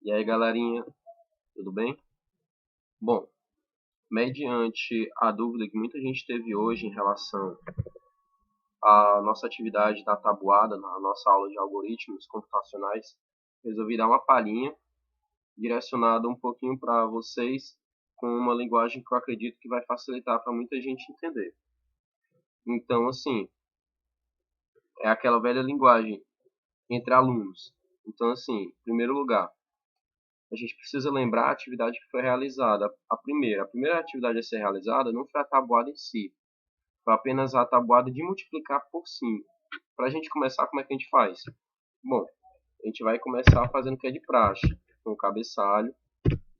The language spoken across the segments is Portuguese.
E aí, galerinha, tudo bem? Bom, mediante a dúvida que muita gente teve hoje em relação à nossa atividade da tabuada, na nossa aula de algoritmos computacionais, resolvi dar uma palhinha direcionada um pouquinho para vocês com uma linguagem que eu acredito que vai facilitar para muita gente entender. Então, assim, é aquela velha linguagem entre alunos. Então, assim, em primeiro lugar, a gente precisa lembrar a atividade que foi realizada. A primeira atividade a ser realizada não foi a tabuada em si, foi apenas a tabuada de multiplicar por 5. Para a gente começar, como é que a gente faz? Bom, a gente vai começar fazendo o que é de praxe, com o cabeçalho,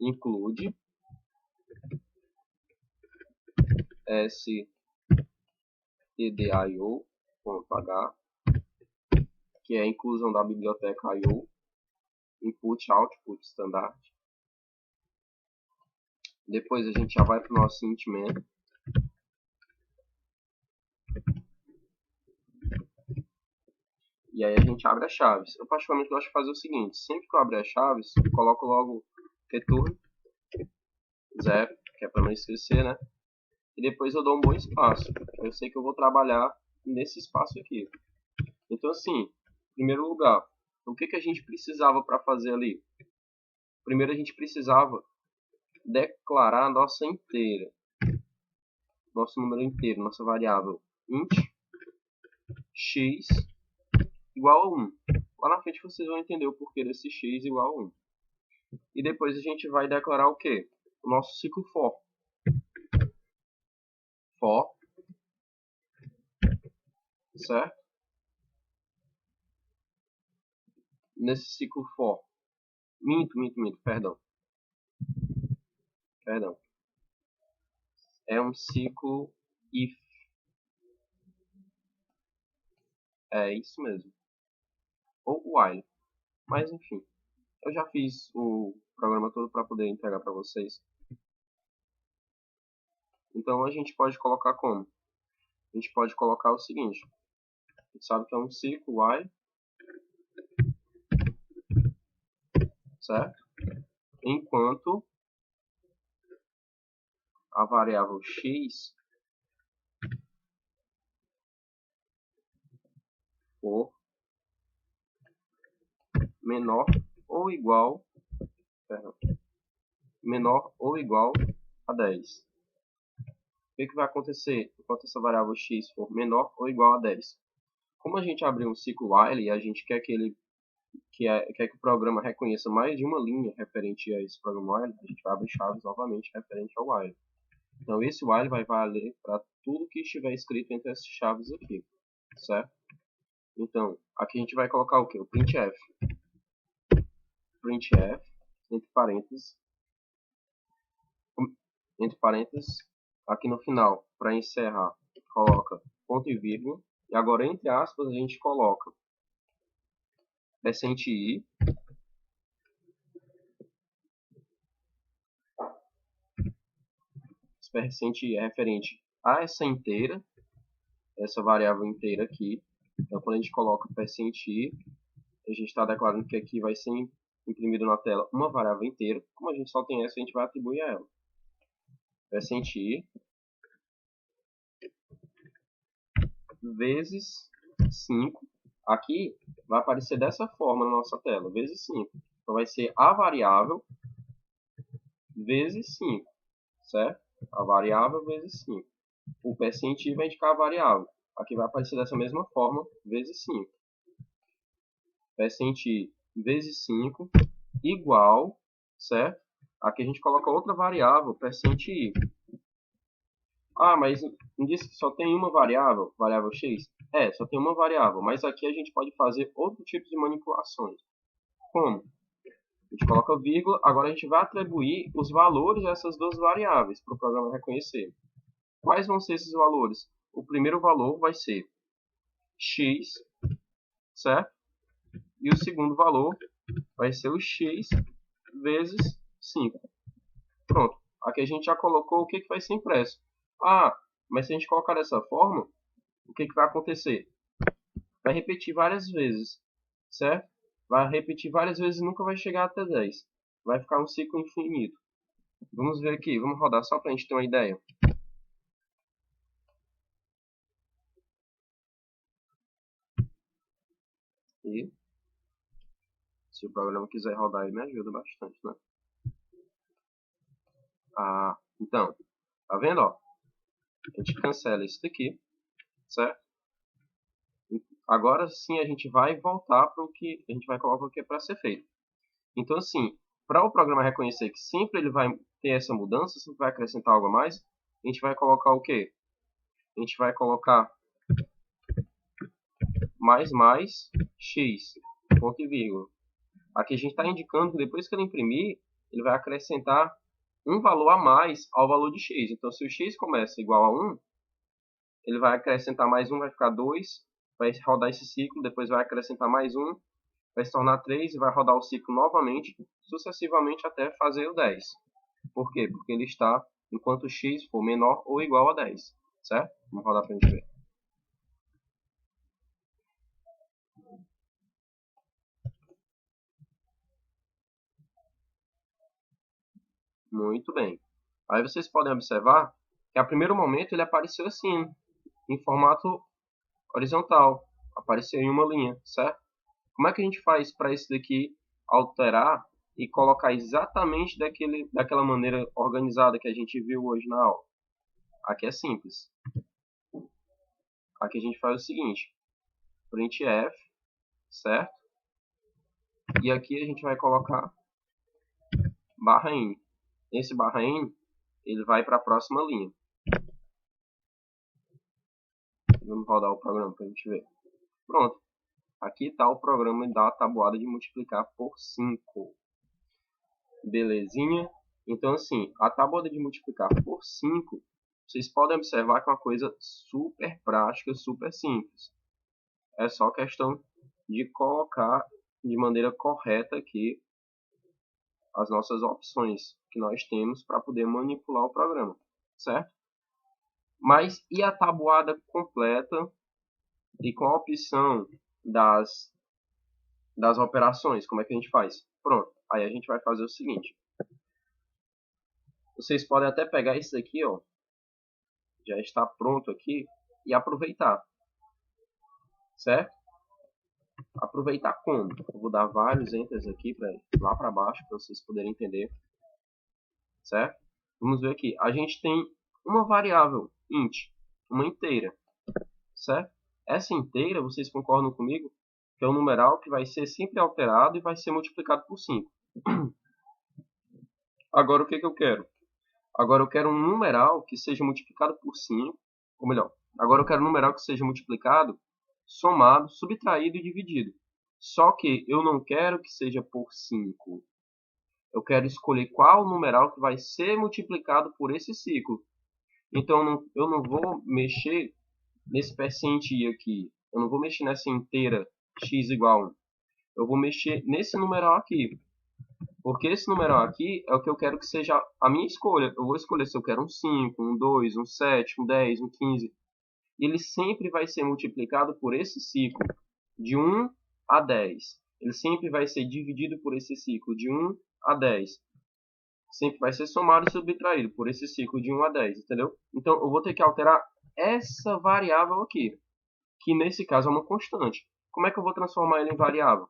include stdio.h, que é a inclusão da biblioteca I/O, input, output, standard. Depois a gente já vai para o nosso int main. E aí a gente abre as chaves. Eu particularmente gosto de fazer o seguinte: sempre que eu abrir as chaves, eu coloco logo return 0, que é para não esquecer, né? E depois eu dou um bom espaço. Eu sei que eu vou trabalhar nesse espaço aqui. Então, assim, em primeiro lugar, o que a gente precisava para fazer ali? Primeiro a gente precisava declarar a nossa inteira, nosso número inteiro, nossa variável int x igual a 1. Lá na frente vocês vão entender o porquê desse x igual a 1. E depois a gente vai declarar o quê? O nosso ciclo for. For, certo? Nesse ciclo for, perdão. É um ciclo if. É isso mesmo. Ou while. Mas enfim, eu já fiz o programa todo para poder entregar para vocês. Então a gente pode colocar como? A gente pode colocar o seguinte: a gente sabe que é um ciclo while, certo? Enquanto a variável x for menor ou igual a 10. O que vai acontecer enquanto essa variável x for menor ou igual a 10? Como a gente abriu um ciclo while e a gente quer que o programa reconheça mais de uma linha referente a esse programa while, a gente vai abrir chaves novamente referente ao while. Então esse while vai valer para tudo que estiver escrito entre essas chaves aqui, certo? Então aqui a gente vai colocar o que? O printf. Printf, entre parênteses, aqui no final, para encerrar, coloca ponto e vírgula. E agora, entre aspas, a gente coloca %i. Esse %i é referente a essa inteira, essa variável inteira aqui. Então, quando a gente coloca %i, a gente está declarando que aqui vai ser imprimido na tela uma variável inteira. Como a gente só tem essa, a gente vai atribuir a ela. %i vezes 5. Aqui vai aparecer dessa forma na nossa tela, vezes 5. Então vai ser a variável vezes 5, certo? A variável vezes 5. O %i vai indicar a variável. Aqui vai aparecer dessa mesma forma, vezes 5. %i vezes 5 igual, certo? Aqui a gente coloca outra variável, %i. Ah, mas não disse que só tem uma variável, variável x? É, só tem uma variável, mas aqui a gente pode fazer outro tipo de manipulações. Como? A gente coloca vírgula, agora a gente vai atribuir os valores dessas duas variáveis para o programa reconhecer. Quais vão ser esses valores? O primeiro valor vai ser x, certo? E o segundo valor vai ser o x vezes 5. Pronto. Aqui a gente já colocou o que vai ser impresso. Ah, mas se a gente colocar dessa forma, o que vai acontecer? Vai repetir várias vezes, certo? Vai repetir várias vezes e nunca vai chegar até 10. vai ficar um ciclo infinito. Vamos ver aqui, vamos rodar só para a gente ter uma ideia. E se o programa quiser rodar, ele me ajuda bastante, né? Então, tá vendo, ó? A gente cancela isso daqui, certo? Agora sim a gente vai voltar para o que a gente vai colocar o que é para ser feito. Então, assim, para o programa reconhecer que sempre ele vai ter essa mudança, sempre vai acrescentar algo a mais, a gente vai colocar o quê? A gente vai colocar mais x, ponto e vírgula. Aqui a gente está indicando que depois que ele imprimir, ele vai acrescentar um valor a mais ao valor de x. Então, se o x começa igual a 1, ele vai acrescentar mais 1, vai ficar 2, vai rodar esse ciclo, depois vai acrescentar mais 1, vai se tornar 3 e vai rodar o ciclo novamente, sucessivamente até fazer o 10. Por quê? Porque ele está enquanto x for menor ou igual a 10, certo? Vamos rodar para a gente ver. Muito bem. Aí vocês podem observar que a primeiro momento ele apareceu assim, em formato horizontal, apareceu em uma linha, certo? Como é que a gente faz para esse daqui alterar e colocar exatamente daquela maneira organizada que a gente viu hoje na aula? Aqui é simples. Aqui a gente faz o seguinte, printf, certo? E aqui a gente vai colocar barra n. Esse barra n, ele vai para a próxima linha. Vamos rodar o programa para a gente ver. Pronto. Aqui está o programa da tabuada de multiplicar por 5. Belezinha? Então, assim, a tabuada de multiplicar por 5, vocês podem observar que é uma coisa super prática, super simples. É só questão de colocar de maneira correta aqui as nossas opções que nós temos para poder manipular o programa, certo? Mas e a tabuada completa e com a opção das operações, como é que a gente faz? Pronto, aí a gente vai fazer o seguinte. Vocês podem até pegar isso aqui, ó, já está pronto aqui, e aproveitar, certo? Aproveitar como? Eu vou dar vários enters aqui, lá para baixo, para vocês poderem entender, certo? Vamos ver aqui, a gente tem uma variável int, uma inteira, certo? Essa inteira, vocês concordam comigo, que é um numeral que vai ser sempre alterado e vai ser multiplicado por 5. Agora, o que eu quero? Agora eu quero um numeral que seja multiplicado por 5, ou melhor, agora eu quero um numeral que seja multiplicado, somado, subtraído e dividido. Só que eu não quero que seja por 5. Eu quero escolher qual numeral que vai ser multiplicado por esse ciclo. Então eu não vou mexer nesse percent i aqui. Eu não vou mexer nessa inteira x igual a 1. Eu vou mexer nesse numeral aqui. Porque esse numeral aqui é o que eu quero que seja a minha escolha. Eu vou escolher se eu quero um 5, um 2, um 7, um 10, um 15. E ele sempre vai ser multiplicado por esse ciclo de 1 a 10. Ele sempre vai ser dividido por esse ciclo de 1 a 10. Sempre vai ser somado e subtraído por esse ciclo de 1 a 10, entendeu? Então eu vou ter que alterar essa variável aqui, que nesse caso é uma constante. Como é que eu vou transformar ele em variável?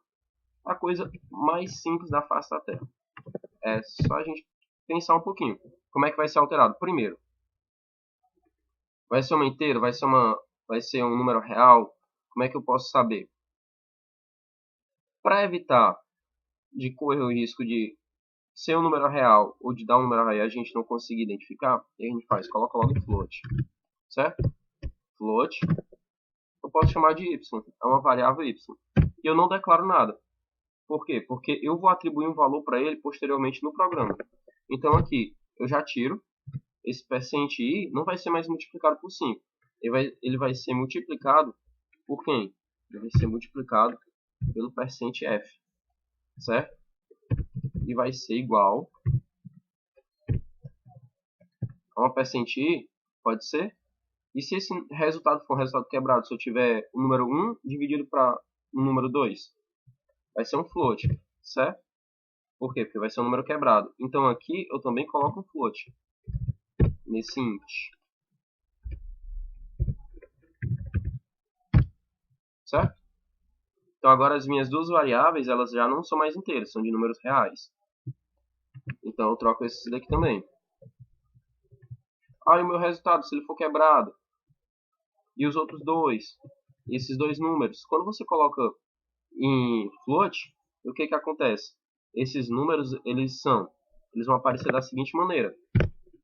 A coisa mais simples da face da Terra. É só a gente pensar um pouquinho. Como é que vai ser alterado? Primeiro, vai ser uma inteira? Vai ser um número real? Como é que eu posso saber? Para evitar de correr o risco de ser um número real ou de dar um número real e a gente não conseguir identificar, o que a gente faz? Coloca logo float, certo? Float, eu posso chamar de y, é uma variável y. E eu não declaro nada. Por quê? Porque eu vou atribuir um valor para ele posteriormente no programa. Então aqui, eu já tiro, esse percent i não vai ser mais multiplicado por 5. Ele vai ser multiplicado por quem? Ele vai ser multiplicado pelo percent f, certo? E vai ser igual a uma percent i, pode ser? E se esse resultado for um resultado quebrado, se eu tiver o número 1 dividido para o número 2? Vai ser um float, certo? Por quê? Porque vai ser um número quebrado. Então aqui eu também coloco um float nesse int. Certo? Então agora as minhas duas variáveis, elas já não são mais inteiras, são de números reais. Então eu troco esse daqui também. Ah, e o meu resultado, se ele for quebrado? E os outros dois? Esses dois números? Quando você coloca em float, o que acontece? Esses números, eles vão aparecer da seguinte maneira.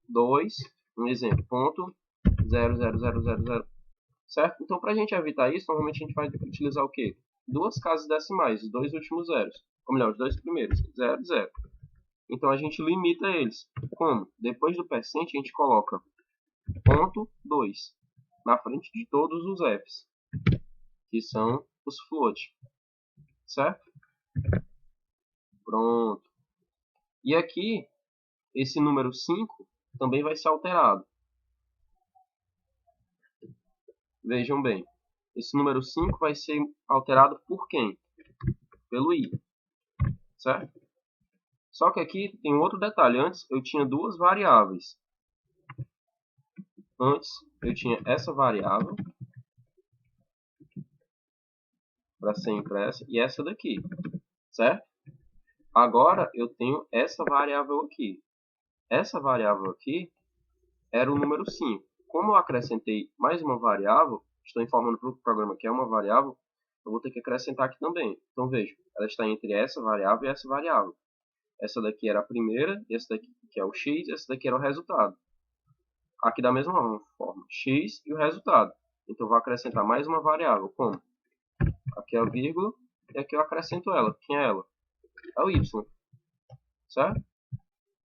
2, um exemplo, ponto 00000. Certo? Então, para a gente evitar isso, normalmente a gente vai utilizar o quê? Duas casas decimais, os dois últimos zeros. Ou melhor, os dois primeiros, 0, 0. Então, a gente limita eles. Como? Depois do percent, a gente coloca ponto 2 na frente de todos os f's, que são os float. Certo? Pronto. E aqui, esse número 5 também vai ser alterado. Vejam bem, esse número 5 vai ser alterado por quem? Pelo i, certo? Só que aqui tem outro detalhe. Antes eu tinha duas variáveis. Antes eu tinha essa variável para ser impressa e essa daqui, certo? Agora eu tenho essa variável aqui. Essa variável aqui era o número 5. Como eu acrescentei mais uma variável, estou informando para o programa que é uma variável, eu vou ter que acrescentar aqui também. Então veja, ela está entre essa variável e essa variável. Essa daqui era a primeira, essa daqui que é o x, essa daqui era o resultado. Aqui da mesma forma, x e o resultado. Então, eu vou acrescentar mais uma variável, como? Aqui é a vírgula, e aqui eu acrescento ela. Quem é ela? É o y, certo?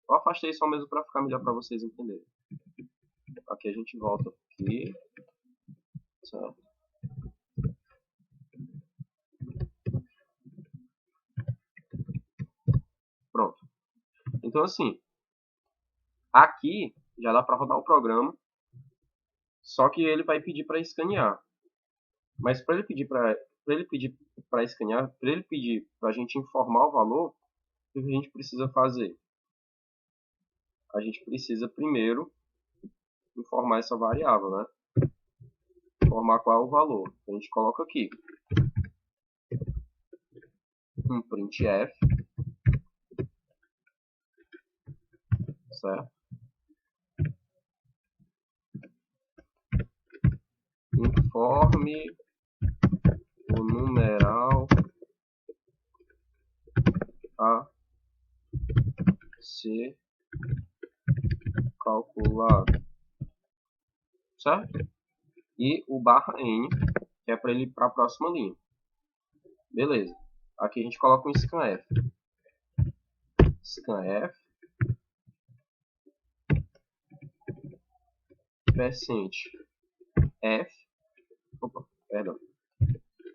Eu afastei só mesmo para ficar melhor para vocês entenderem. Aqui a gente volta aqui, certo? Pronto. Então, assim, aqui já dá para rodar o programa, só que ele vai pedir para escanear. Mas para ele pedir para escanear, para ele pedir para a gente informar o valor, o que a gente precisa fazer? A gente precisa primeiro informar essa variável, né? Informar qual é o valor. A gente coloca aqui um printf, certo? Informe o numeral a ser calculado, certo? E o /n, que é para ele ir para a próxima linha. Beleza. Aqui a gente coloca um scanf. Scanf percent f,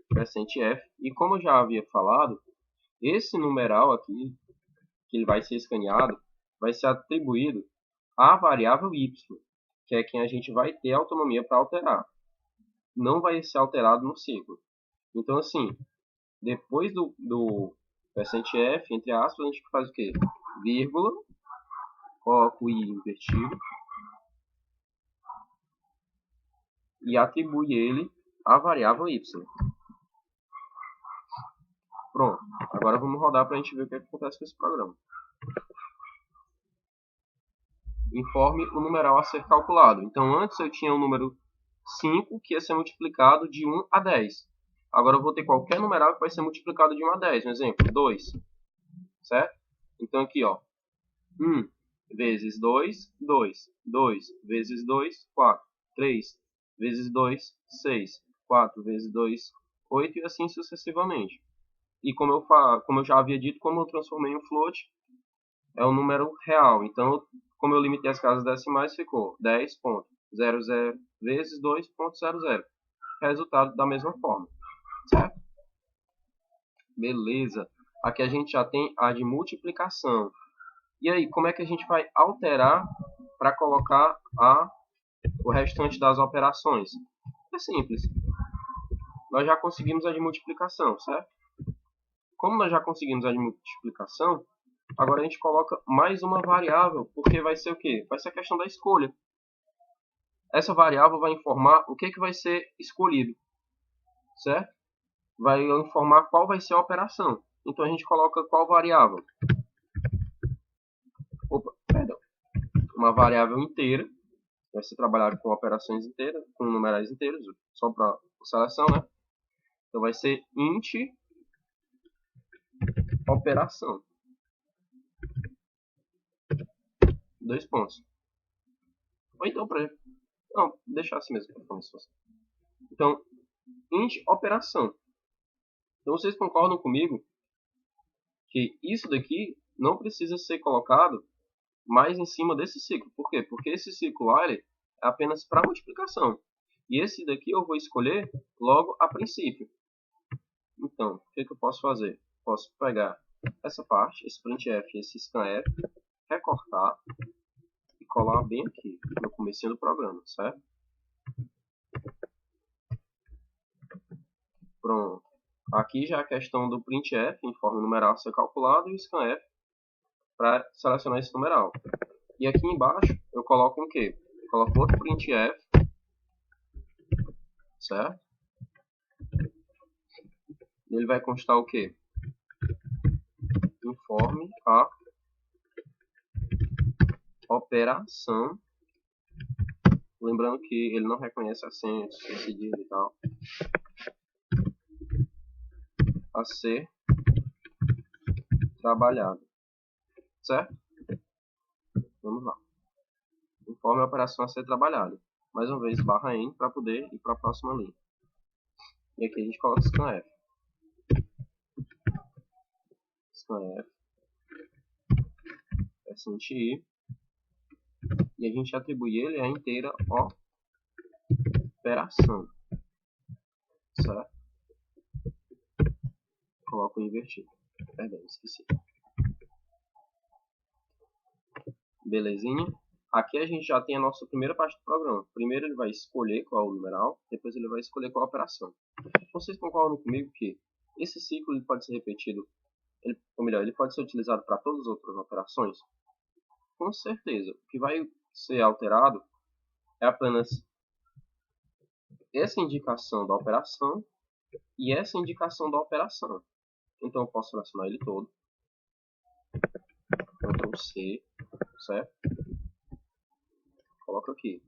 percent f, e como eu já havia falado, esse numeral aqui, que ele vai ser escaneado, vai ser atribuído à variável y, que é quem a gente vai ter autonomia para alterar. Não vai ser alterado no ciclo. Então, assim, depois do %f, entre aspas, a gente faz o quê? Vírgula, coloca o i invertido e atribui ele à variável y. Pronto. Agora vamos rodar para a gente ver o que acontece com esse programa. Informe o numeral a ser calculado. Então, antes eu tinha o número 5, que ia ser multiplicado de 1 a 10. Agora eu vou ter qualquer numeral que vai ser multiplicado de 1 a 10. Um exemplo, 2. Certo? Então, aqui, ó, 1 vezes 2, 2. 2 vezes 2, 4. 3 vezes 2, 6. 4 vezes 2, 8 e assim sucessivamente. E como eu já havia dito, como eu transformei em um float, é um número real. Então, como eu limitei as casas decimais, ficou 10.00 vezes 2.00. Resultado da mesma forma. Certo? Beleza. Aqui a gente já tem a de multiplicação. E aí, como é que a gente vai alterar para colocar o restante das operações? É simples. Nós já conseguimos a de multiplicação, certo? Como nós já conseguimos a de multiplicação, Agora a gente coloca mais uma variável, porque vai ser o quê? Vai ser a questão da escolha. Essa variável vai informar o que vai ser escolhido, certo? Vai informar qual vai ser a operação. Então a gente coloca qual variável? Opa, perdão. Uma variável inteira, vai ser trabalhado com operações inteiras, com numerais inteiros, só para seleção, né? Então vai ser int operação. 2 pontos. Ou então para não, deixar assim mesmo para começar. Então, int operação. Então vocês concordam comigo que isso daqui não precisa ser colocado mais em cima desse ciclo. Por quê? Porque esse ciclo while é apenas para multiplicação. E esse daqui eu vou escolher logo a princípio. Então, o que eu posso fazer? Posso pegar essa parte, esse printf e esse scanf, recortar e colar bem aqui, no comecinho do programa, certo? Pronto. Aqui já a questão do printf, em forma numeral, ser calculado, e o scanf para selecionar esse numeral. E aqui embaixo eu coloco o quê? Eu coloco outro printf, certo? Ele vai constar o quê? Informe a operação. Lembrando que ele não reconhece acentos, cedilha e tal. A ser trabalhado. Certo? Vamos lá. Informe a operação a ser trabalhada. Mais uma vez, barra N para poder ir para a próxima linha. E aqui a gente coloca scanf. Scanf. %i. E a gente atribui ele a inteira operação. Certo? Coloco invertido. Perdão, esqueci. Belezinha? Aqui a gente já tem a nossa primeira parte do programa. Primeiro ele vai escolher qual é o numeral, depois ele vai escolher qual é a operação. Vocês concordam comigo que esse ciclo ele pode ser repetido, ou melhor, ele pode ser utilizado para todas as outras operações? Com certeza. O que vai ser alterado é apenas essa indicação da operação e essa indicação da operação. Então eu posso selecionar ele todo. Ctrl C, certo? Coloco aqui.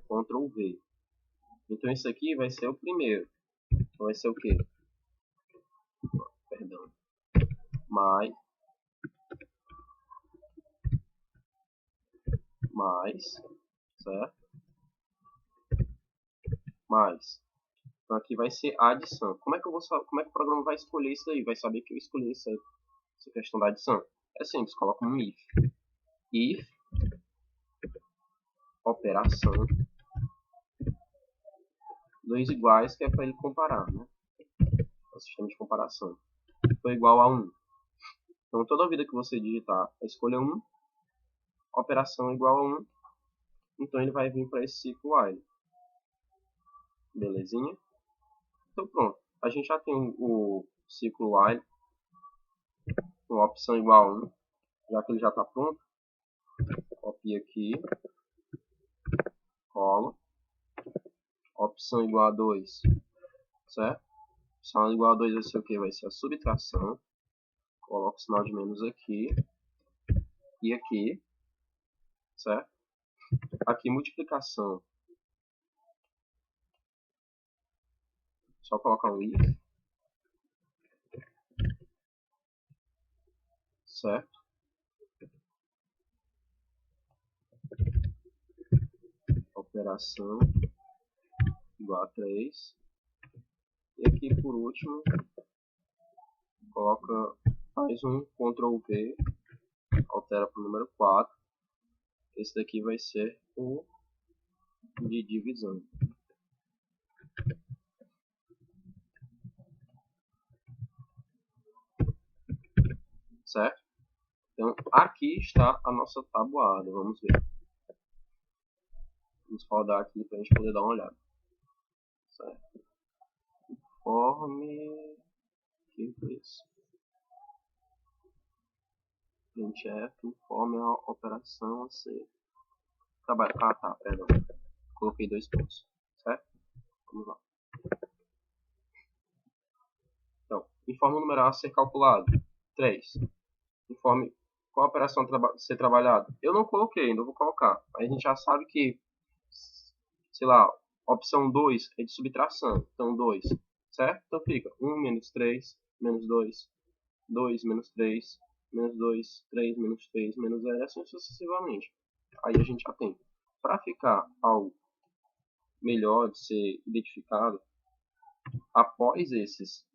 Ctrl V. Então isso aqui vai ser o primeiro. Então vai ser o quê? Perdão. Mais, certo? Mais. Então aqui vai ser a adição. Como é que o programa vai escolher isso aí? Vai saber que eu escolhi essa questão da adição? É simples, coloca um if. If operação 2 iguais, que é para ele comparar, né? O sistema de comparação. Foi igual a 1. Então toda vida que você digitar a escolha 1, operação igual a 1, então ele vai vir para esse ciclo while. Belezinha? Então pronto. A gente já tem o ciclo while com a opção igual a 1, já que ele já está pronto. Copia aqui, colo, opção igual a 2, certo? Opção igual a 2 vai ser o que? Vai ser a subtração, coloco o sinal de menos aqui e aqui, certo? Aqui multiplicação, só colocar um if, certo? Operação igual a 3. E aqui por último, coloca mais um Ctrl V, altera para o número 4. Esse daqui vai ser o de divisão. Certo? Então aqui está a nossa tabuada, vamos ver. Vamos rodar aqui para a gente poder dar uma olhada. Certo? Conforme que isso. printf informe a operação a ser trabalhada. Ah, tá, perdão. Coloquei 2 pontos, certo? Vamos lá. Então, informe o numeral a ser calculado. 3. Informe qual operação ser trabalhada. Eu não coloquei, ainda vou colocar. Mas a gente já sabe que, sei lá, opção 2 é de subtração. Então, 2, certo? Então fica 1 menos 3, menos 2, 2 menos 3, menos 2, 3 menos 3, menos 0, assim sucessivamente. Aí a gente já tem. Para ficar algo melhor de ser identificado, após esse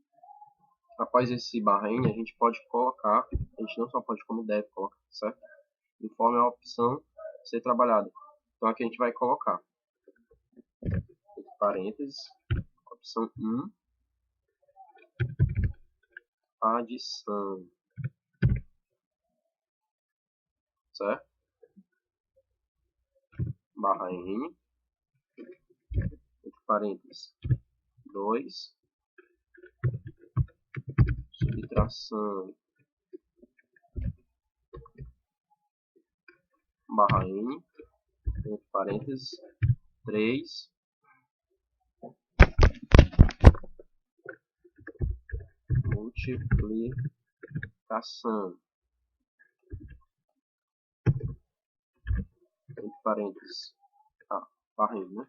barra N, a gente pode colocar, a gente não só pode, como deve colocar, certo? Informe a opção ser trabalhada. Então aqui a gente vai colocar, entre parênteses, opção 1, adição, certo? Barra N, entre parênteses, 2, subtração, barra N, entre parênteses, 3, multiplicação, entre parênteses, barra N, né?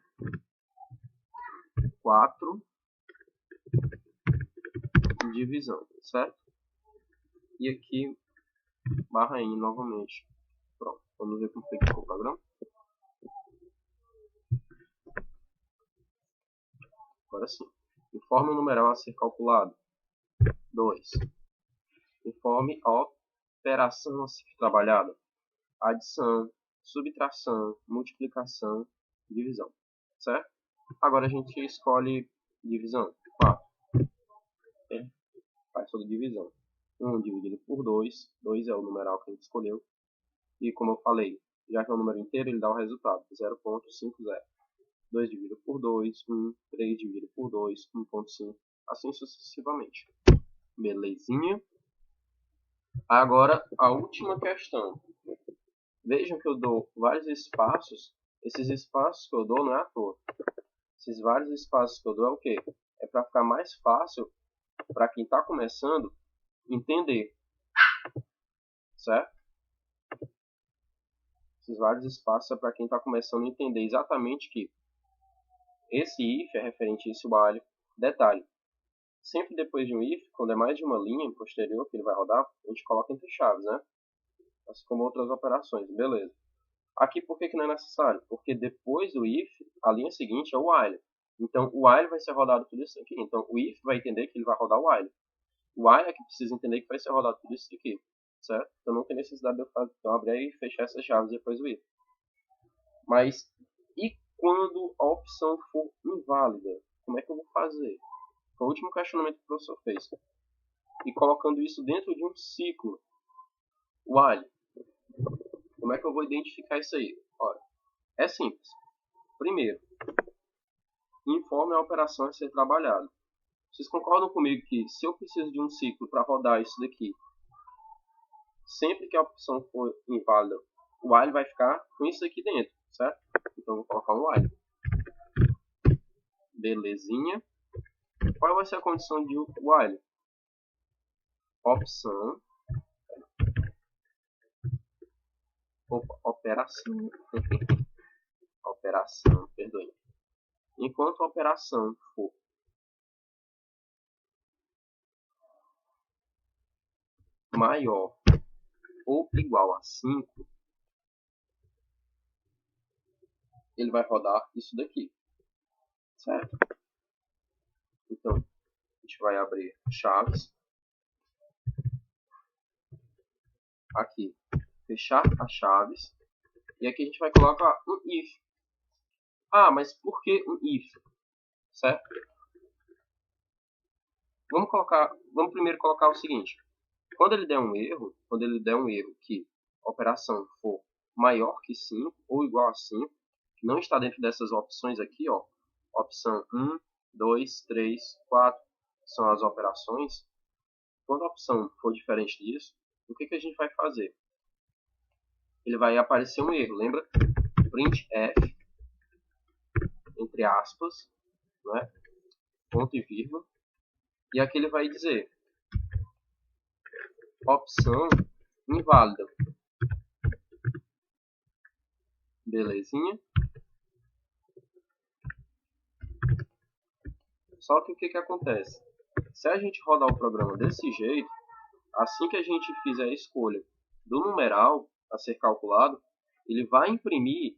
4, divisão, certo? E aqui, barra N novamente. Pronto, vamos ver como ficou o programa. Agora sim. Informe o numeral a ser calculado. 2. Informe a operação a ser trabalhada. Adição, subtração, multiplicação, divisão. Certo? Agora a gente escolhe divisão. 4. Faz toda divisão. 1 dividido por 2. 2 é o numeral que a gente escolheu. E como eu falei, já que é um número inteiro, ele dá o resultado. 0,50. 2 dividido por 2, 1, 3 dividido por 2, 1,5, assim sucessivamente. Belezinha? Agora, a última questão. Vejam que eu dou vários espaços. Esses espaços que eu dou não é à toa. Esses vários espaços que eu dou é o quê? É para ficar mais fácil para quem está começando entender. Certo? Esses vários espaços é para quem está começando a entender exatamente que esse if é referente a esse while. Detalhe. Sempre depois de um if, quando é mais de uma linha posterior que ele vai rodar, a gente coloca entre chaves, né? Assim como outras operações, beleza. Aqui por que não é necessário? Porque depois do if, a linha seguinte é o while. Então o while vai ser rodado tudo isso aqui. Então o if vai entender que ele vai rodar o while. O while é que precisa entender que vai ser rodado tudo isso aqui, certo? Então não tem necessidade de eu abrir e fechar essas chaves depois do if. Mas e quando a opção for inválida? Como é que eu vou fazer? Foi o último questionamento que o professor fez. E colocando isso dentro de um ciclo. While. Como é que eu vou identificar isso aí? Olha, é simples. Primeiro, informe a operação a ser trabalhada. Vocês concordam comigo que se eu preciso de um ciclo para rodar isso daqui, sempre que a opção for inválida, o while vai ficar com isso aqui dentro, certo? Então eu vou colocar um while. Belezinha. Qual vai ser a condição de while? Opção. Operação. Operação, perdoe. Enquanto a operação for maior ou igual a 5, ele vai rodar isso daqui, certo? Então, a gente vai abrir chaves, aqui, fechar as chaves, e aqui a gente vai colocar um if. Ah, mas por que um if? Certo? Vamos primeiro colocar o seguinte, quando ele der um erro que a operação for maior que 5 ou igual a 5, que não está dentro dessas opções aqui, ó, opção 1, 2, 3, 4, são as operações. Quando a opção for diferente disso, o que a gente vai fazer? Ele vai aparecer um erro, lembra? Printf, entre aspas, né? Ponto e vírgula. E aqui ele vai dizer opção inválida. Belezinha? Só que o que acontece? Se a gente rodar o programa desse jeito, assim que a gente fizer a escolha do numeral a ser calculado, ele vai imprimir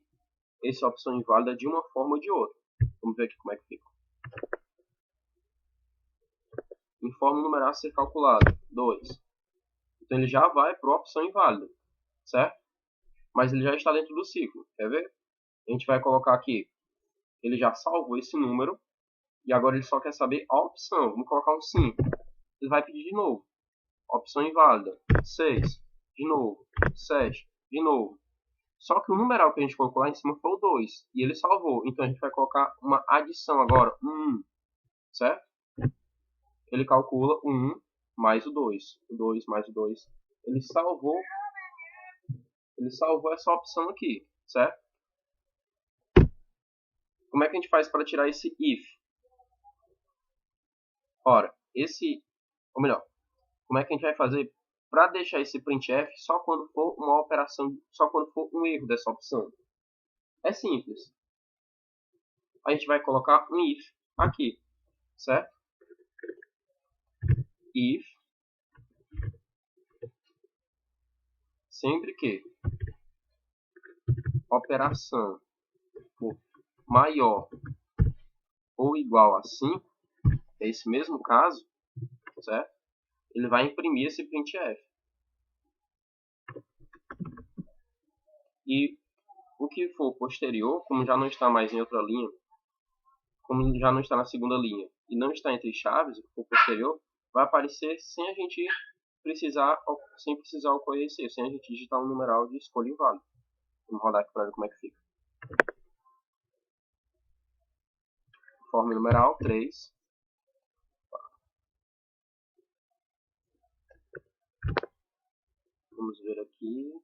essa opção inválida de uma forma ou de outra. Vamos ver aqui como é que fica. Informe o numeral a ser calculado, 2. Então ele já vai para a opção inválida, certo? Mas ele já está dentro do ciclo, quer ver? A gente vai colocar aqui, ele já salvou esse número, e agora ele só quer saber a opção. Vamos colocar um 5. Ele vai pedir de novo. Opção inválida. 6. De novo. 7. De novo. Só que o numeral que a gente colocou lá em cima foi o 2. E ele salvou. Então a gente vai colocar uma adição agora. 1. Certo? Ele calcula o 1 mais o 2. O 2 mais o 2. Ele salvou essa opção aqui. Certo? Como é que a gente faz para tirar esse if? Ora, ou melhor, como é que a gente vai fazer para deixar esse printf só quando for uma operação, só quando for um erro dessa opção? É simples. A gente vai colocar um if aqui, certo? If, sempre que operação for maior ou igual a 5, é esse mesmo caso, certo? Ele vai imprimir esse printf. E o que for posterior, como já não está mais em outra linha, como já não está na segunda linha e não está entre chaves, o que for posterior, vai aparecer sem a gente precisar o conhecer, sem a gente digitar um numeral de escolha inválido. Vamos rodar aqui para ver como é que fica. Forma numeral 3. Vamos ver aqui.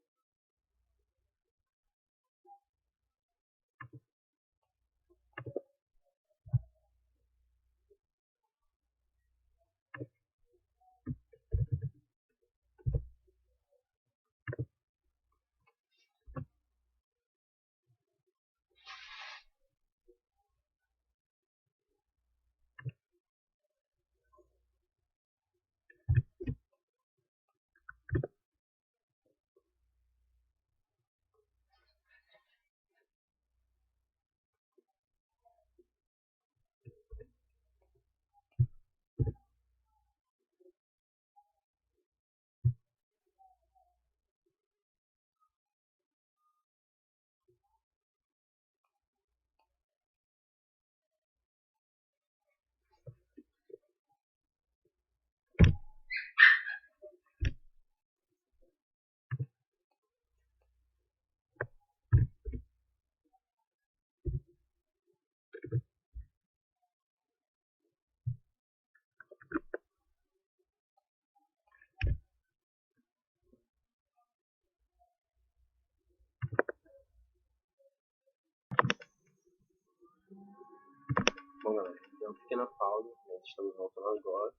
Bom, galera, deu uma pequena pausa, né? Estamos voltando agora.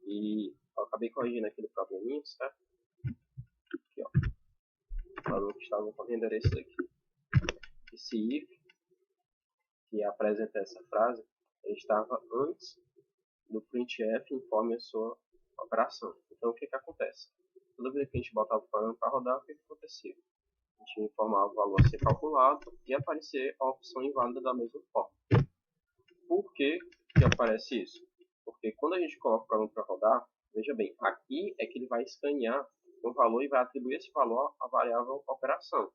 E eu acabei corrigindo aquele probleminha, certo? Aqui, ó. O valor que estava correndo era esse daqui. Esse if, que apresenta essa frase, ele estava antes do printf informe a sua operação. Então, o que acontece? Toda vez que a gente botava o programa para rodar, o que acontecia? A gente informava o valor a ser calculado e aparecer a opção inválida da mesma forma. Por que aparece isso? Porque quando a gente coloca o programa para rodar, veja bem, aqui é que ele vai escanear um valor e vai atribuir esse valor à variável operação.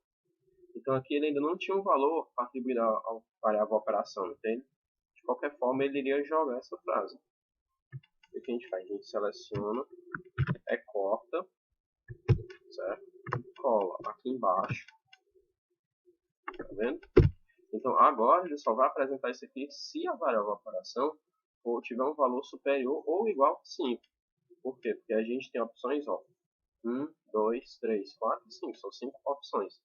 Então aqui ele ainda não tinha um valor atribuído à variável operação, entende? De qualquer forma, ele iria jogar essa frase. O que a gente faz? A gente seleciona, corta, certo? Cola aqui embaixo. Tá vendo? Então agora ele só vai apresentar isso aqui se a variável operação tiver um valor superior ou igual a 5. Por quê? Porque a gente tem opções, ó, 1, 2, 3, 4, 5. São 5 opções.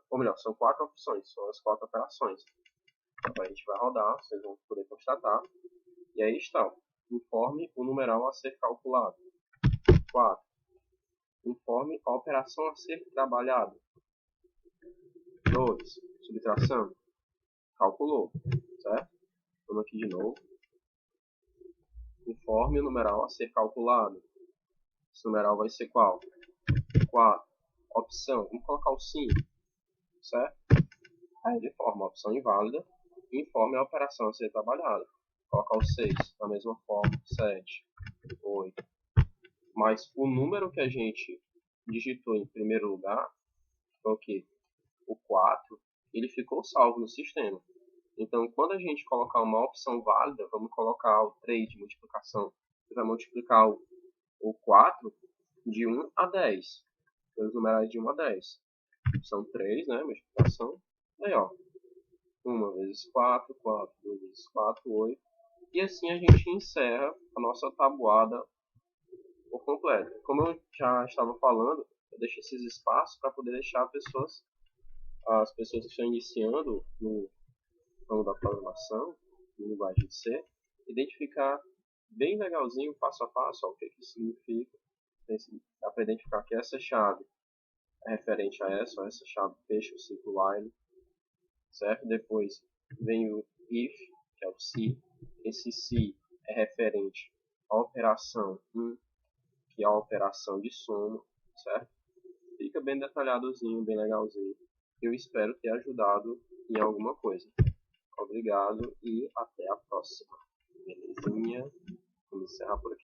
Ou melhor, são 4 opções. São as 4 operações. Então a gente vai rodar, vocês vão poder constatar. E aí está. Informe o numeral a ser calculado. 4. Informe a operação a ser trabalhada. 2. Subtração. Calculou. Certo? Vamos aqui de novo. Informe o numeral a ser calculado. Esse numeral vai ser qual? 4. Opção. Vamos colocar o 5. Certo? Aí ele forma a opção inválida. Informe a operação a ser trabalhada. Colocar o 6. Da mesma forma. 7. 8. Mas o número que a gente digitou em primeiro lugar foi o quê? O 4. Ele ficou salvo no sistema. Então, quando a gente colocar uma opção válida, vamos colocar o 3 de multiplicação. Você vai multiplicar o 4 de 1 a 10. Os numerais de 1 a 10. São 3, né? Multiplicação. Aí, ó. 1 vezes 4, 4, 2 vezes 4, 8. E assim a gente encerra a nossa tabuada por completo. Como eu já estava falando, eu deixo esses espaços para poder deixar as pessoas que estão iniciando no ramo da programação, no linguagem de C, identificar bem legalzinho, passo a passo, ó, o que isso significa. Dá para identificar que essa chave é referente a essa chave fecha o ciclo while, certo? Depois vem o if, que é o se. Esse se é referente à operação in, que é a operação de soma, certo? Fica bem detalhadozinho, bem legalzinho. Eu espero ter ajudado em alguma coisa. Obrigado e até a próxima. Belezinha? Vamos encerrar por aqui.